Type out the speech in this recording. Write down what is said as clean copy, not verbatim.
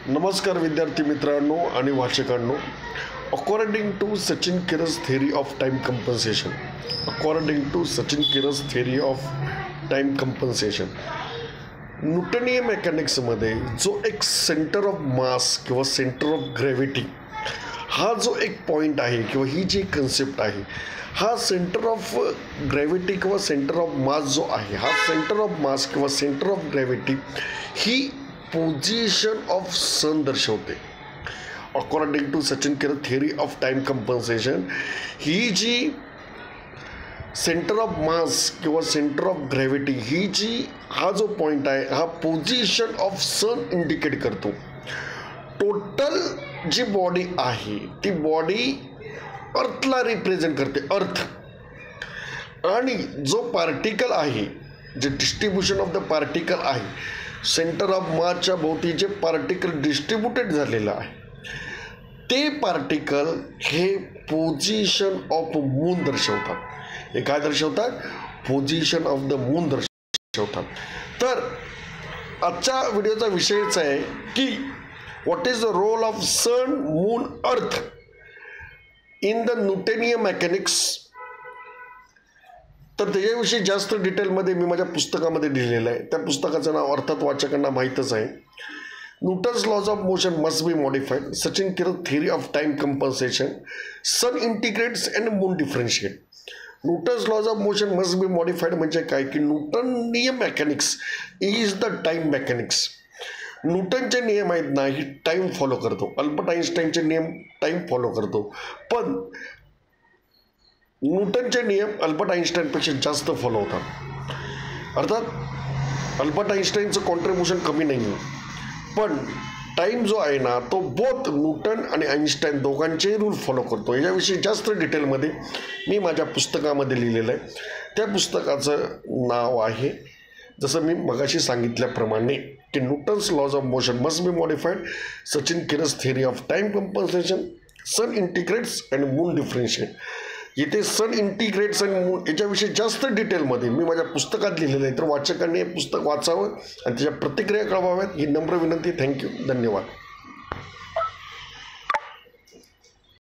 नमस्कार विद्यार्थी मित्रांनो आणि वाचकांनो. According to Sachin Kiras theory of time compensation न्यूटनीय मेकॅनिक्समध्ये जो एक सेंटर ऑफ मास किंवा सेंटर ऑफ ग्रॅव्हिटी हा जो एक पॉईंट आहे किंवा ही जी कन्सेप्ट आहे, हा सेंटर ऑफ ग्रॅव्हिटी किंवा सेंटर ऑफ मास जो आहे, हा सेंटर ऑफ मास किंवा सेंटर ऑफ ग्रॅव्हिटी ही पोझिशन ऑफ सन दर्शवते. According to Sachin Kiras theory of time compensation ही जी सेंटर ऑफ मास किंवा सेंटर ऑफ ग्रॅव्हिटी ही जी हा जो पॉईंट आहे, हा पोझिशन ऑफ सन इंडिकेट करतो. टोटल जी बॉडी आहे ती बॉडी अर्थला रिप्रेझेंट करते, अर्थ. आणि जो पार्टिकल आहे, जे डिस्ट्रीब्युशन ऑफ द पार्टिकल आहे, सेंटर ऑफ मासच्या भोवती जे पार्टिकल डिस्ट्रीब्युटेड झालेलं आहे, ते पार्टिकल हे पोझिशन ऑफ मून दर्शवतात. हे काय दर्शवतात? पोझिशन ऑफ द मून दर्शवतात. तर आजच्या व्हिडिओचा विषयच आहे की what is the role of sun, moon, earth in the Newtonian mechanics. तर त्याच्याविषयी जास्त डिटेलमध्ये मी माझ्या पुस्तकामध्ये लिहिलेलं आहे. त्या पुस्तकाचं नाव अर्थात वाचकांना माहीतच आहे. Newton's laws of motion must be modified, Sachin Kiras theory of time compensation, sun integrates and moon differentiate. Newton's laws of motion must be modified म्हणजे काय की न्यूटनीय mechanics is the time mechanics. न्यूटनचे नियम आहेत ना, ही टाईम फॉलो करतो. अल्बर्ट आइन्स्टाईनचे नियम टाईम फॉलो करतो, पण न्यूटनचे नियम अल्बर्ट आइन्स्टाईनपेक्षा जास्त फॉलो होतात. अर्थात अल्बर्ट आइन्स्टाईनचं कॉन्ट्रीब्युशन कमी नाही आहे, पण टाईम जो आहे ना, तो बोथ न्यूटन आणि आइन्स्टाईन दोघांचेही रूल फॉलो करतो. याविषयी जास्त डिटेलमध्ये मी माझ्या पुस्तकामध्ये लिहिलेलं आहे. त्या पुस्तकाचं नाव आहे, जसं मी मगाशी सांगितल्याप्रमाणे, की Newton's laws of motion must be modified, Sachin Kiras theory of time compensation, sun integrates and moon differentiate. इथे सन इंटिग्रेट्स आणि मून याच्याविषयी जास्त डिटेलमध्ये मी माझ्या पुस्तकात लिहिलेलं आहे. तर वाचकांनी हे पुस्तक वाचावं आणि त्याच्या प्रतिक्रिया कळवाव्यात ही नम्र विनंती. थँक्यू, धन्यवाद.